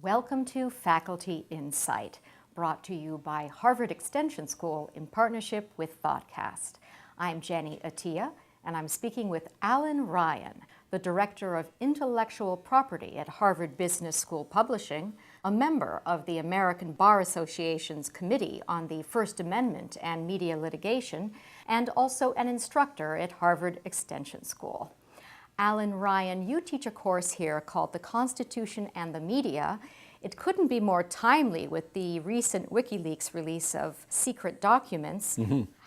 Welcome to Faculty Insight, brought to you by Harvard Extension School in partnership with ThoughtCast. I'm Jenny Attia, and I'm speaking with Allan Ryan, the Director of Intellectual Property at Harvard Business School Publishing, a member of the American Bar Association's Committee on the First Amendment and Media Litigation, and also an instructor at Harvard Extension School. Allan Ryan, you teach a course here called The Constitution and the Media. It couldn't be more timely with the recent WikiLeaks release of secret documents.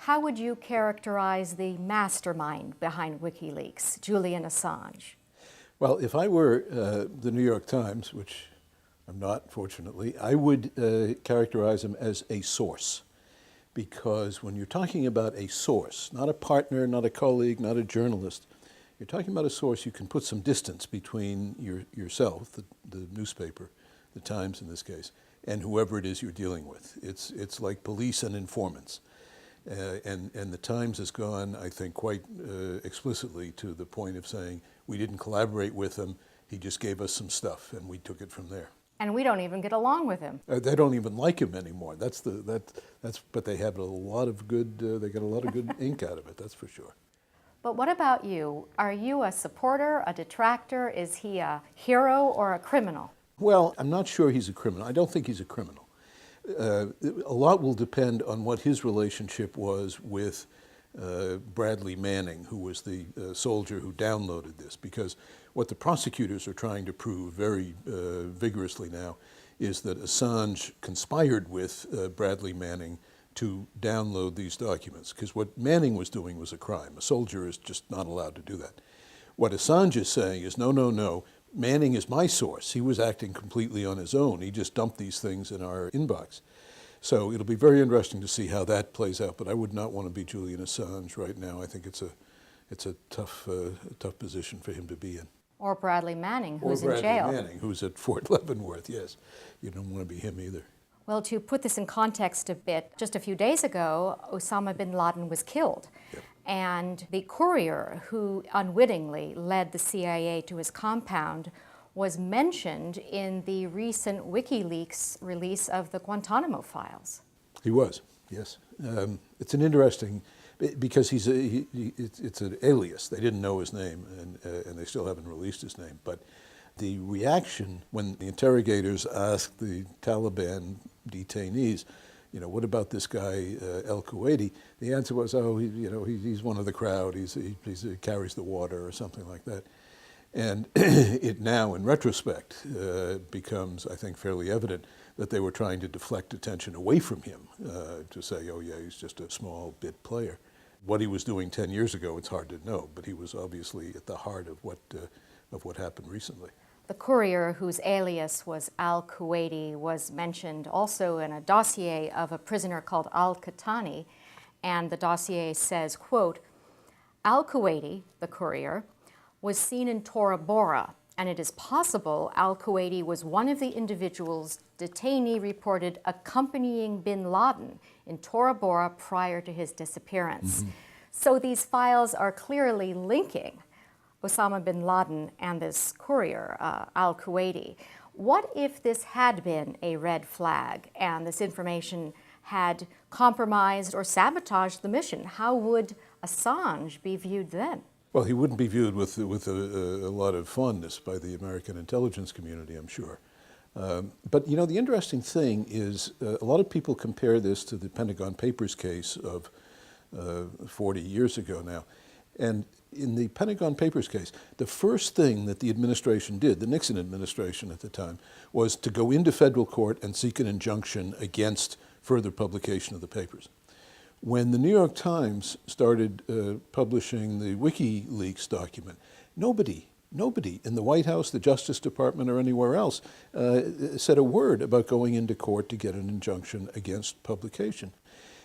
How would you characterize the mastermind behind WikiLeaks, Julian Assange? Well, if I were the New York Times, which I'm not, fortunately, I would characterize him as a source. Because when you're talking about a source, not a partner, not a colleague, not a journalist, you're talking about a source, you can put some distance between yourself, the newspaper, the Times in this case, and whoever it is you're dealing with. It's like police and informants. And the Times has gone, I think, quite explicitly to the point of saying, we didn't collaborate with him, he just gave us some stuff, and we took it from there. And we don't even get along with him. They don't even like him anymore. But they have a lot of good, they get a lot of good ink out of it, that's for sure. But what about you? Are you a supporter, a detractor? Is he a hero or a criminal? Well, I'm not sure he's a criminal. I don't think he's a criminal. A lot will depend on what his relationship was with Bradley Manning, who was the soldier who downloaded this, because what the prosecutors are trying to prove very vigorously now is that Assange conspired with Bradley Manning to download these documents, because what Manning was doing was a crime. A soldier is just not allowed to do that. What Assange is saying is, no, Manning is my source. He was acting completely on his own. He just dumped these things in our inbox. So it'll be very interesting to see how that plays out, but I would not want to be Julian Assange right now. I think it's a tough position for him to be in. Or Bradley Manning, who's in jail. Or Bradley Manning, who's at Fort Leavenworth, yes. You don't want to be him either. Well, to put this in context a bit, just a few days ago, Osama bin Laden was killed. Yep. And the courier who unwittingly led the CIA to his compound was mentioned in the recent WikiLeaks release of the Guantanamo files. He was, yes. It's an interesting, because it's an alias. They didn't know his name, and they still haven't released his name. But the reaction when the interrogators asked the Taliban detainees, what about this guy al-Kuwaiti? The answer was, he's one of the crowd. He carries the water or something like that. And it now, in retrospect, becomes, I think, fairly evident that they were trying to deflect attention away from him to say, oh yeah, he's just a small bit player. What he was doing 10 years ago, it's hard to know, but he was obviously at the heart of what happened recently. The courier, whose alias was al-Kuwaiti, was mentioned also in a dossier of a prisoner called al-Qahtani, and the dossier says, quote, al-Kuwaiti, the courier, was seen in Tora Bora, and it is possible al-Kuwaiti was one of the individuals detainee reported accompanying bin Laden in Tora Bora prior to his disappearance. So these files are clearly linking Osama bin Laden and this courier, al-Kuwaiti. What if this had been a red flag and this information had compromised or sabotaged the mission? How would Assange be viewed then? Well, he wouldn't be viewed with a lot of fondness by the American intelligence community, I'm sure. But the interesting thing is a lot of people compare this to the Pentagon Papers case of 40 years ago now. And in the Pentagon Papers case, the first thing that the administration did, the Nixon administration at the time, was to go into federal court and seek an injunction against further publication of the papers. When the New York Times started publishing the WikiLeaks document, nobody in the White House, the Justice Department, or anywhere else said a word about going into court to get an injunction against publication.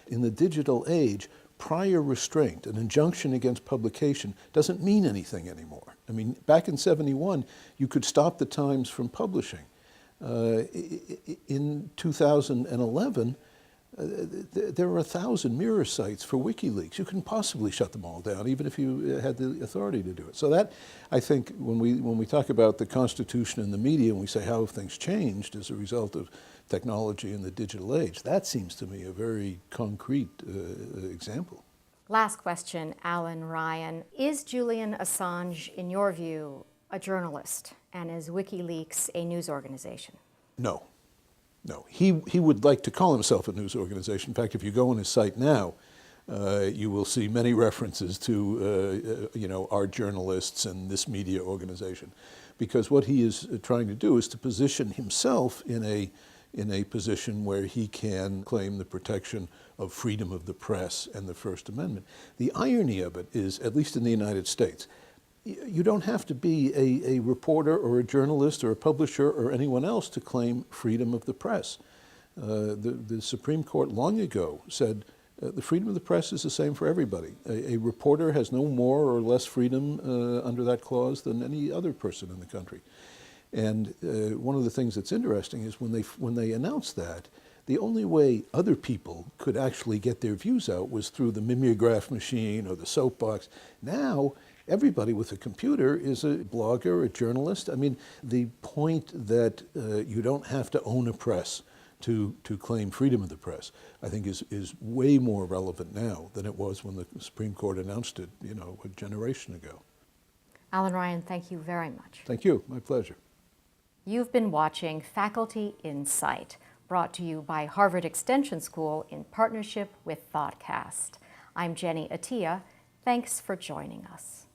In the digital age, prior restraint, an injunction against publication, doesn't mean anything anymore. I mean, back in '71, you could stop the Times from publishing. In 2011, There are 1,000 mirror sites for WikiLeaks. You couldn't possibly shut them all down, even if you had the authority to do it. So that, I think, when we talk about the Constitution and the media, and we say how have things changed as a result of technology in the digital age, that seems to me a very concrete example. Last question, Allan Ryan. Is Julian Assange, in your view, a journalist? And is WikiLeaks a news organization? No. No, he would like to call himself a news organization. In fact, if you go on his site now, you will see many references to, our journalists and this media organization. Because what he is trying to do is to position himself in a position where he can claim the protection of freedom of the press and the First Amendment. The irony of it is, at least in the United States, you don't have to be a reporter or a journalist or a publisher or anyone else to claim freedom of the press. The Supreme Court long ago said the freedom of the press is the same for everybody. A reporter has no more or less freedom under that clause than any other person in the country. And one of the things that's interesting is when they announced that, the only way other people could actually get their views out was through the mimeograph machine or the soapbox. Now, everybody with a computer is a blogger, a journalist. I mean, the point that you don't have to own a press to claim freedom of the press, I think is way more relevant now than it was when the Supreme Court announced it, a generation ago. Allan Ryan, thank you very much. Thank you. My pleasure. You've been watching Faculty Insight, brought to you by Harvard Extension School in partnership with ThoughtCast. I'm Jenny Attia. Thanks for joining us.